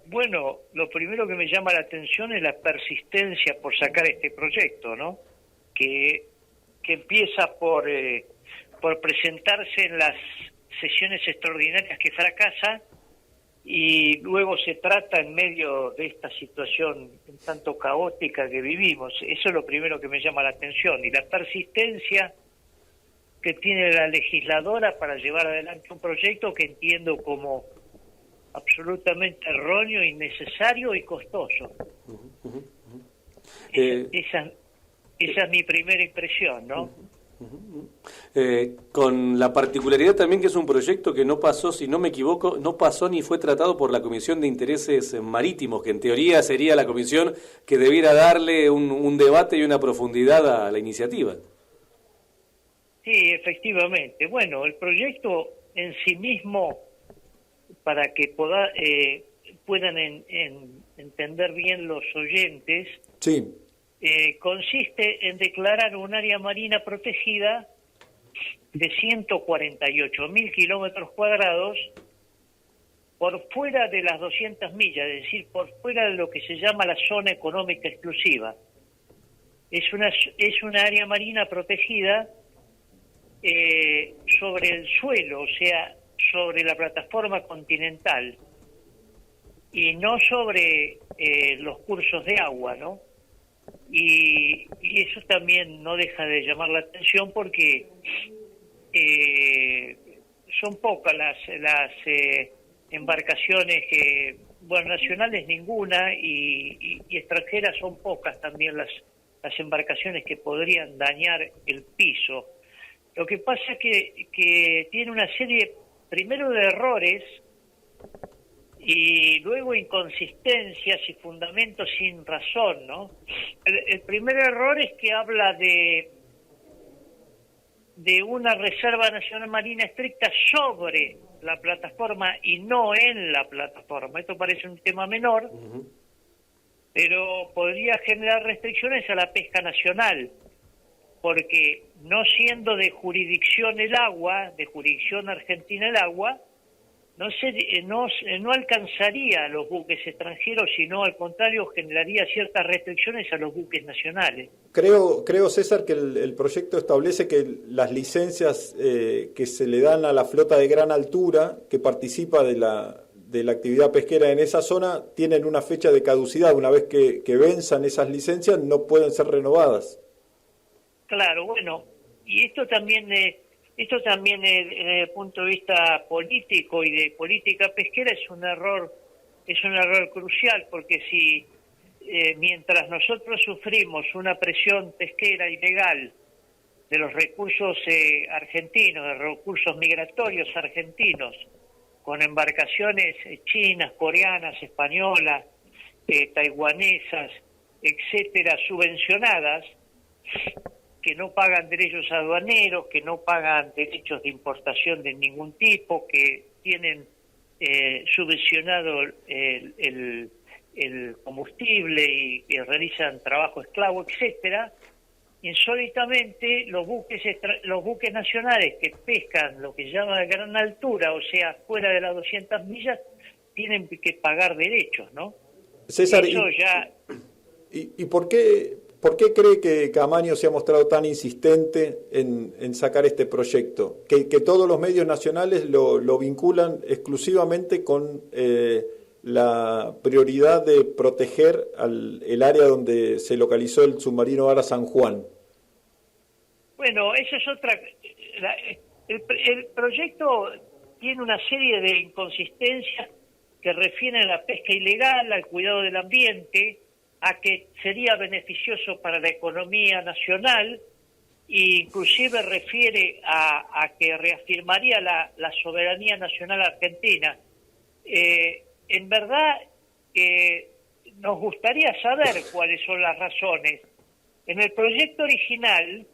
Bueno, lo primero que me llama la atención es la persistencia por sacar este proyecto, ¿no? Que, que empieza por presentarse en las sesiones extraordinarias que fracasa y luego se trata en medio de esta situación un tanto caótica que vivimos. Eso es lo primero que me llama la atención. Y la persistencia que tiene la legisladora para llevar adelante un proyecto que entiendo como absolutamente erróneo, innecesario y costoso. Esa es mi primera impresión, ¿no? Con la particularidad también que es un proyecto que no pasó, si no me equivoco, no pasó ni fue tratado por la Comisión de Intereses Marítimos, que en teoría sería la comisión que debiera darle un debate y una profundidad a la iniciativa. Sí, efectivamente. Bueno, el proyecto en sí mismo, para que puedan entender bien los oyentes, Sí. consiste en declarar un área marina protegida de 148.000 kilómetros cuadrados por fuera de las 200 millas, es decir, por fuera de lo que se llama la zona económica exclusiva. Es una área marina protegida sobre el suelo, o sea, sobre la plataforma continental y no sobre los cursos de agua, ¿no? Y eso también no deja de llamar la atención porque son pocas las embarcaciones que, bueno, nacionales ninguna y extranjeras son pocas también las embarcaciones que podrían dañar el piso. Lo que pasa es que tiene una serie, primero, de errores y luego inconsistencias y fundamentos sin razón, ¿no? El primer error es que habla de una reserva nacional marina estricta sobre la plataforma y no en la plataforma. Esto parece un tema menor, pero podría generar restricciones a la pesca nacional, porque no siendo de jurisdicción el agua, de jurisdicción argentina el agua, no alcanzaría a los buques extranjeros, sino al contrario generaría ciertas restricciones a los buques nacionales. Creo, César, que el proyecto establece que las licencias que se le dan a la flota de gran altura que participa de la actividad pesquera en esa zona tienen una fecha de caducidad. Una vez que venzan esas licencias no pueden ser renovadas. Claro, bueno, y esto también desde el punto de vista político y de política pesquera es un error crucial, porque si mientras nosotros sufrimos una presión pesquera ilegal de los recursos argentinos, de recursos migratorios argentinos, con embarcaciones chinas, coreanas, españolas, taiwanesas, etcétera, subvencionadas, que no pagan derechos aduaneros, que no pagan derechos de importación de ningún tipo, que tienen subvencionado el combustible y que realizan trabajo esclavo, etcétera. Insólitamente, los buques nacionales que pescan lo que se llama de gran altura, o sea, fuera de las 200 millas, tienen que pagar derechos, ¿no? César, eso ya... ¿Y por qué cree que Camaño se ha mostrado tan insistente en sacar este proyecto? Que todos los medios nacionales lo vinculan exclusivamente con la prioridad de proteger el área donde se localizó el submarino Ara San Juan. Bueno, esa es otra... El proyecto tiene una serie de inconsistencias que refieren a la pesca ilegal, al cuidado del ambiente, a que sería beneficioso para la economía nacional, e inclusive refiere a que reafirmaría la soberanía nacional argentina. En verdad, nos gustaría saber cuáles son las razones. En el proyecto original,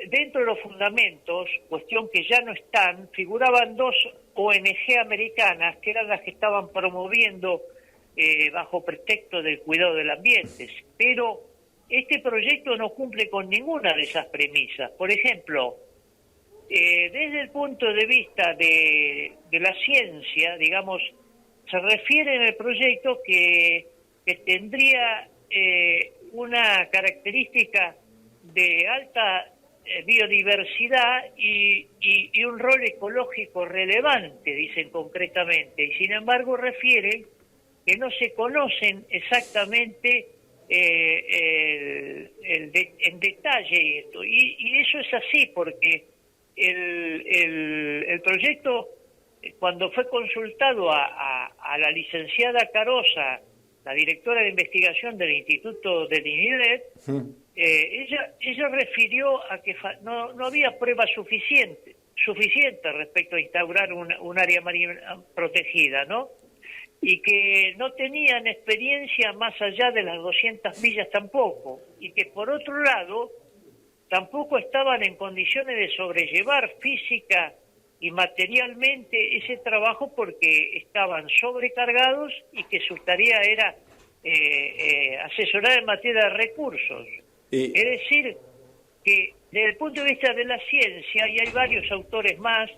dentro de los fundamentos, cuestión que ya no están, figuraban dos ONG americanas que eran las que estaban promoviendo bajo pretexto del cuidado del ambiente, pero este proyecto no cumple con ninguna de esas premisas. Por ejemplo, desde el punto de vista de la ciencia, digamos, se refiere en el proyecto que tendría una característica de alta biodiversidad y un rol ecológico relevante, dicen concretamente, y sin embargo refieren que no se conocen exactamente en detalle esto, y eso es así porque el proyecto, cuando fue consultado a la licenciada Carosa, la directora de investigación del Instituto de Niniret, ella refirió a que no había pruebas suficientes respecto a instaurar un área marina protegida, ¿no? Y que no tenían experiencia más allá de las 200 millas tampoco, y que por otro lado tampoco estaban en condiciones de sobrellevar física y materialmente ese trabajo porque estaban sobrecargados y que su tarea era asesorar en materia de recursos. Es decir, que desde el punto de vista de la ciencia, y hay varios autores más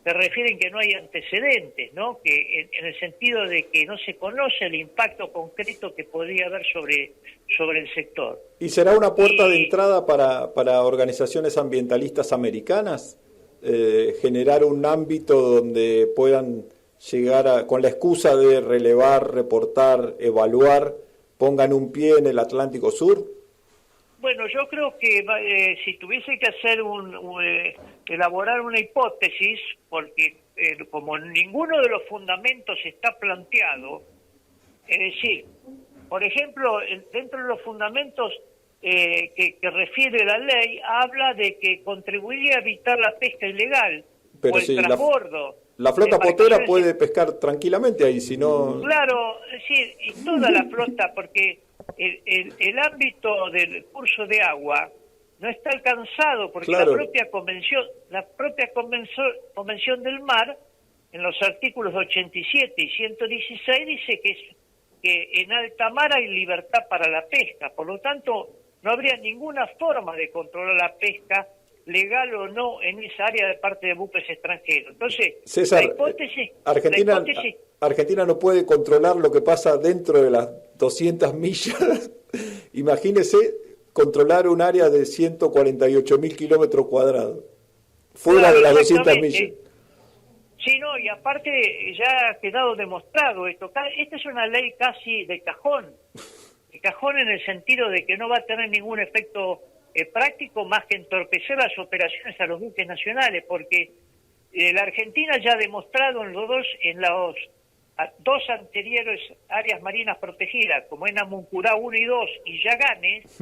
que refieren que no hay antecedentes, ¿no? Que en el sentido de que no se conoce el impacto concreto que podría haber sobre el sector. ¿Y será una puerta de entrada para organizaciones ambientalistas americanas? Generar un ámbito donde puedan llegar con la excusa de relevar, reportar, evaluar, pongan un pie en el Atlántico Sur. Bueno, yo creo que si tuviese que hacer elaborar una hipótesis, porque como ninguno de los fundamentos está planteado, es decir, por ejemplo, dentro de los fundamentos que refiere la ley, habla de que contribuiría a evitar la pesca ilegal. Pero o el transbordo. La flota potera puede pescar tranquilamente ahí, si no... Claro, sí, y toda la flota, porque el ámbito del curso de agua no está alcanzado, porque claro, la propia convención del mar, en los artículos 87 y 116, dice que en alta mar hay libertad para la pesca, por lo tanto no habría ninguna forma de controlar la pesca, legal o no, en esa área de parte de buques extranjeros. Entonces, César, la hipótesis... Argentina no puede controlar lo que pasa dentro de las 200 millas. Imagínese controlar un área de 148.000 kilómetros cuadrados, fuera de las 200 millas. Sí, no, y aparte ya ha quedado demostrado esto. Esta es una ley casi de cajón en el sentido de que no va a tener ningún efecto práctico más que entorpecer las operaciones a los buques nacionales, porque la Argentina ya ha demostrado en los dos anteriores áreas marinas protegidas, como en Namuncurá 1 y 2 y Yaganes,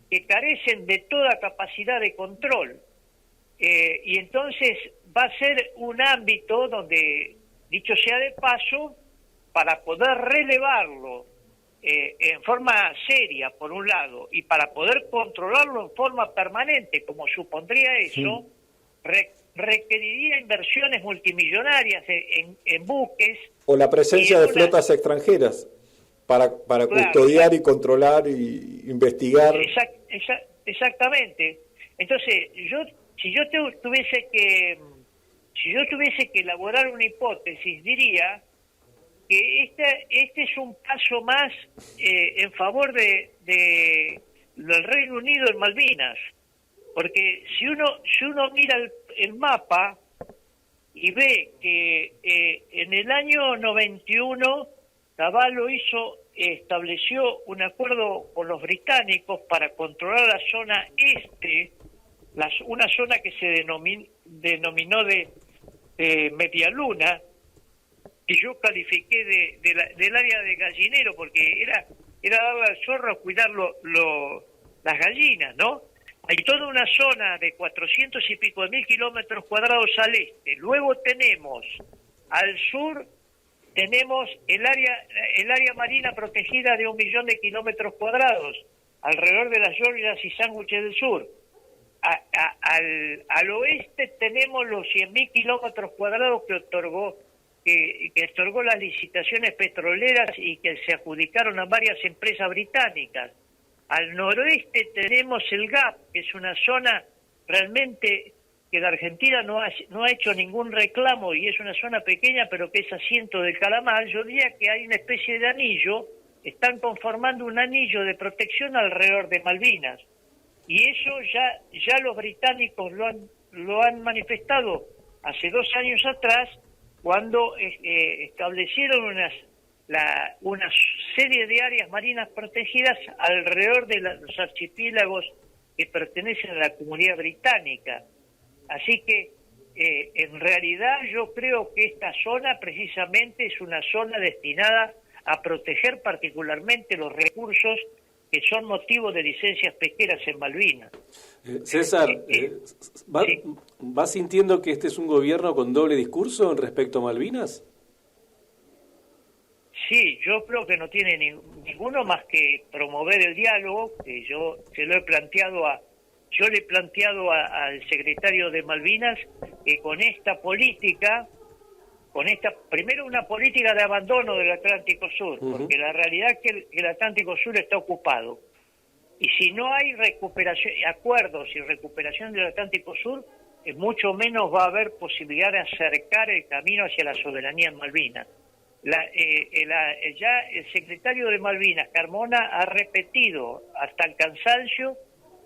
que carecen de toda capacidad de control. Y entonces va a ser un ámbito donde, dicho sea de paso, para poder relevarlo en forma seria, por un lado, y para poder controlarlo en forma permanente, como supondría eso, requeriría inversiones multimillonarias en buques. O la presencia de flotas extranjeras para claro, custodiar y controlar y investigar. Exactamente. Entonces, si yo tuviese que elaborar una hipótesis, diría que este es un paso más en favor del Reino Unido en Malvinas, porque si uno mira el mapa y ve que en el año 91 Cavallo estableció un acuerdo con los británicos para controlar la zona este, una zona que se denominó de Media Luna, y yo califiqué del área de gallinero, porque era darle al zorro a cuidar las gallinas, ¿no? Hay toda una zona de 400 y pico de mil kilómetros cuadrados al este. Luego tenemos al sur, tenemos el área marina protegida de 1 millón de kilómetros cuadrados, alrededor de las Georgias y Sándwiches del Sur. Al oeste tenemos los 100.000 kilómetros cuadrados que otorgó las licitaciones petroleras y que se adjudicaron a varias empresas británicas. Al noroeste tenemos el GAP, que es una zona realmente que la Argentina no ha hecho ningún reclamo y es una zona pequeña pero que es asiento del calamar, yo diría que hay una especie de anillo, están conformando un anillo de protección alrededor de Malvinas. Y eso ya los británicos lo han manifestado hace 2 años atrás, cuando establecieron una serie de áreas marinas protegidas alrededor de los archipiélagos que pertenecen a la comunidad británica. Así que en realidad yo creo que esta zona precisamente es una zona destinada a proteger particularmente los recursos que son motivo de licencias pesqueras en Malvinas. César, sí. ¿va sintiendo que este es un gobierno con doble discurso en respecto a Malvinas? Sí, yo creo que no tiene ninguno más que promover el diálogo, que yo le he planteado al secretario de Malvinas que con esta política, primero una política de abandono del Atlántico Sur, porque la realidad es que el Atlántico Sur está ocupado. Y si no hay acuerdos y recuperación del Atlántico Sur, mucho menos va a haber posibilidad de acercar el camino hacia la soberanía en Malvinas. Ya el secretario de Malvinas, Carmona, ha repetido hasta el cansancio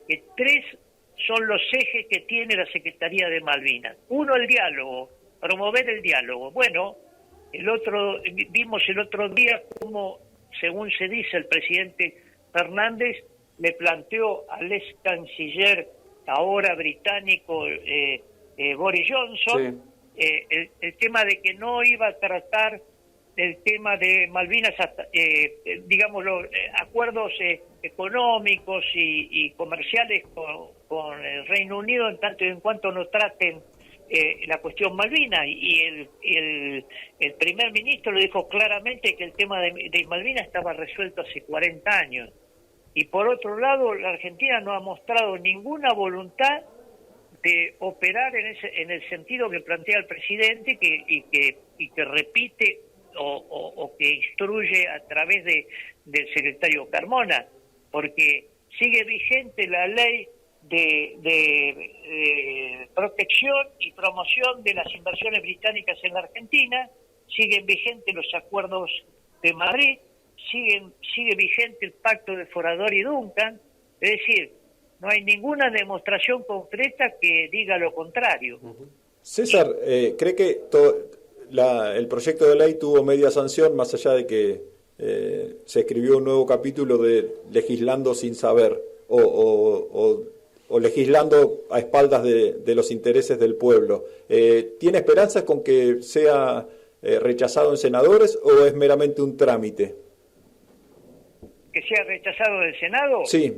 que 3 son los ejes que tiene la Secretaría de Malvinas. 1, el diálogo, promover el diálogo. Bueno, vimos el otro día cómo, según se dice, el presidente Fernández le planteó al ex canciller, ahora británico, Boris Johnson, el tema de que no iba a tratar el tema de Malvinas, acuerdos económicos y comerciales con el Reino Unido en tanto y en cuanto no traten la cuestión Malvinas. Y el primer ministro le dijo claramente que el tema de Malvinas estaba resuelto hace 40 años. Y por otro lado, la Argentina no ha mostrado ninguna voluntad de operar en el sentido que plantea el presidente y que repite o que instruye a través del secretario Carmona, porque sigue vigente la ley de protección y promoción de las inversiones británicas en la Argentina, siguen vigentes los acuerdos de Madrid, sigue vigente el pacto de Forador y Duncan, es decir, no hay ninguna demostración concreta que diga lo contrario. César, ¿cree que el proyecto de ley tuvo media sanción, más allá de que se escribió un nuevo capítulo de legislando sin saber o legislando a espaldas de los intereses del pueblo? ¿Tiene esperanzas con que sea rechazado en senadores o es meramente un trámite? ¿Que sea rechazado del Senado? Sí.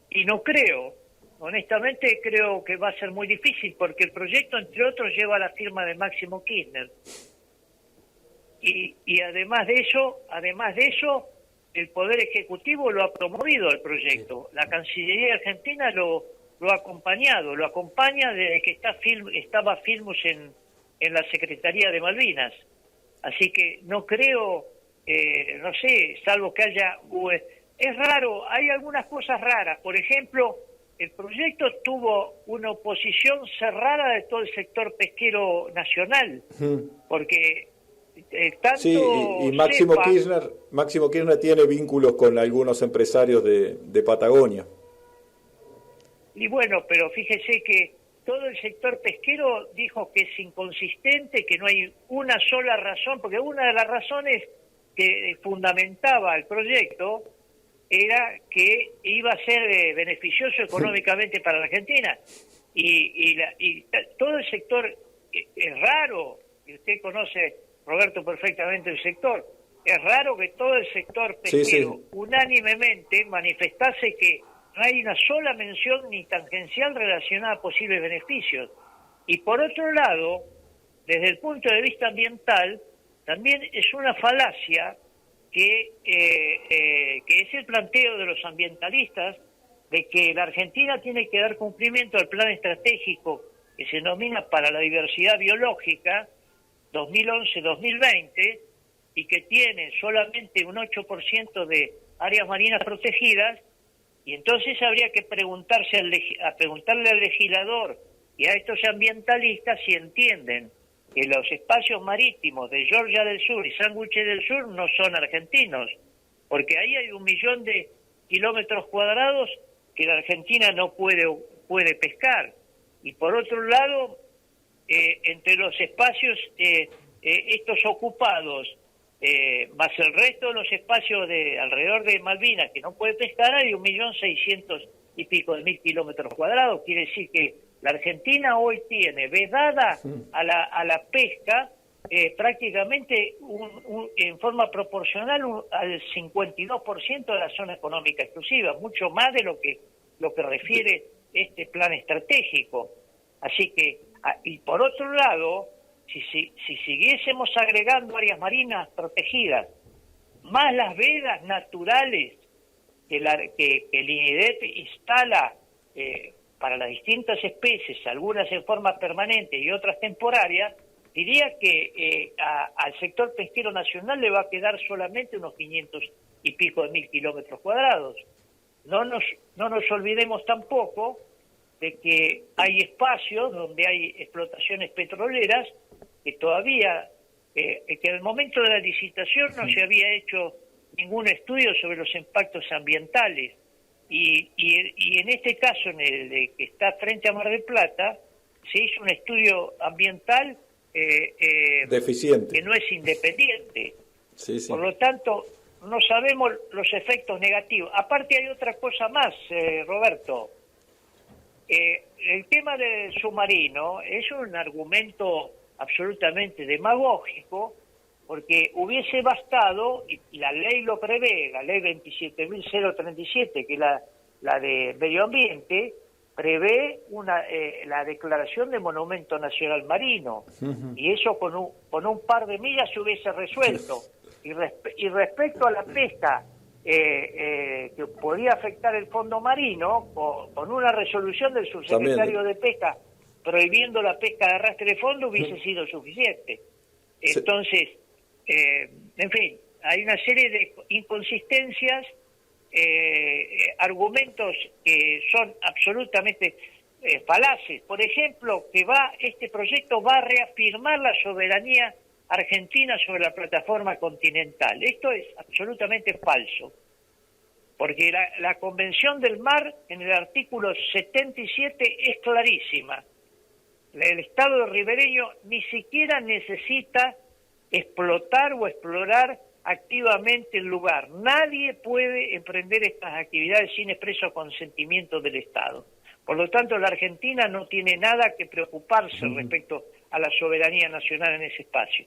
Y no creo. Honestamente creo que va a ser muy difícil porque el proyecto, entre otros, lleva la firma de Máximo Kirchner. Y además de eso, el Poder Ejecutivo lo ha promovido el proyecto. La Cancillería Argentina lo ha acompañado, lo acompaña desde que estaba Filmus en la Secretaría de Malvinas. Así que no creo, no sé, salvo que haya... Es raro, hay algunas cosas raras. Por ejemplo, el proyecto tuvo una oposición cerrada de todo el sector pesquero nacional, porque tanto... Sí, y Máximo Kirchner tiene vínculos con algunos empresarios de Patagonia. Y bueno, pero fíjese que todo el sector pesquero dijo que es inconsistente, que no hay una sola razón, porque una de las razones que fundamentaba el proyecto era que iba a ser beneficioso económicamente para la Argentina. Y todo el sector, es raro, y usted conoce, Roberto, perfectamente el sector, es raro que todo el sector pesquero unánimemente manifestase que no hay una sola mención ni tangencial relacionada a posibles beneficios. Y por otro lado, desde el punto de vista ambiental, también es una falacia que es el planteo de los ambientalistas de que la Argentina tiene que dar cumplimiento al plan estratégico que se denomina para la diversidad biológica 2011-2020 y que tiene solamente un 8% de áreas marinas protegidas, y entonces habría que preguntarle al legislador y a estos ambientalistas si entienden que los espacios marítimos de Georgia del Sur y Sandwich del Sur no son argentinos, porque ahí hay 1 millón de kilómetros cuadrados que la Argentina no puede pescar. Y por otro lado, entre los espacios estos ocupados, más el resto de los espacios de alrededor de Malvinas que no puede pescar, hay 1.600.000 y pico de kilómetros cuadrados. Quiere decir que la Argentina hoy tiene vedada a la pesca prácticamente en forma proporcional al 52% de la zona económica exclusiva, mucho más de lo que refiere este plan estratégico. Así que, y por otro lado, si siguiésemos agregando áreas marinas protegidas, más las vedas naturales que el INEDEP instala para las distintas especies, algunas en forma permanente y otras temporarias, diría que al sector pesquero nacional le va a quedar solamente unos 500 y pico de mil kilómetros cuadrados. No nos olvidemos tampoco de que hay espacios donde hay explotaciones petroleras que todavía, que en el momento de la licitación no se había hecho ningún estudio sobre los impactos ambientales. Y en este caso, en el de que está frente a Mar del Plata, se hizo un estudio ambiental deficiente, que no es independiente. Sí. Por lo tanto, no sabemos los efectos negativos. Aparte hay otra cosa más, Roberto. El tema del submarino es un argumento absolutamente demagógico, porque hubiese bastado, y la ley lo prevé, la ley 27.037, que es la de medio ambiente, prevé la declaración de monumento nacional marino, y eso con un par de millas se hubiese resuelto. Y respecto a la pesca que podría afectar el fondo marino, con una resolución del subsecretario de Pesca prohibiendo la pesca de arrastre de fondo hubiese sido suficiente. Entonces, en fin, hay una serie de inconsistencias, argumentos que son absolutamente falaces. Por ejemplo, que este proyecto va a reafirmar la soberanía argentina sobre la plataforma continental. Esto es absolutamente falso, porque la Convención del Mar, en el artículo 77, es clarísima. El Estado ribereño ni siquiera necesita explotar o explorar activamente el lugar. Nadie puede emprender estas actividades sin expreso consentimiento del Estado. Por lo tanto, la Argentina no tiene nada que preocuparse respecto a la soberanía nacional en ese espacio.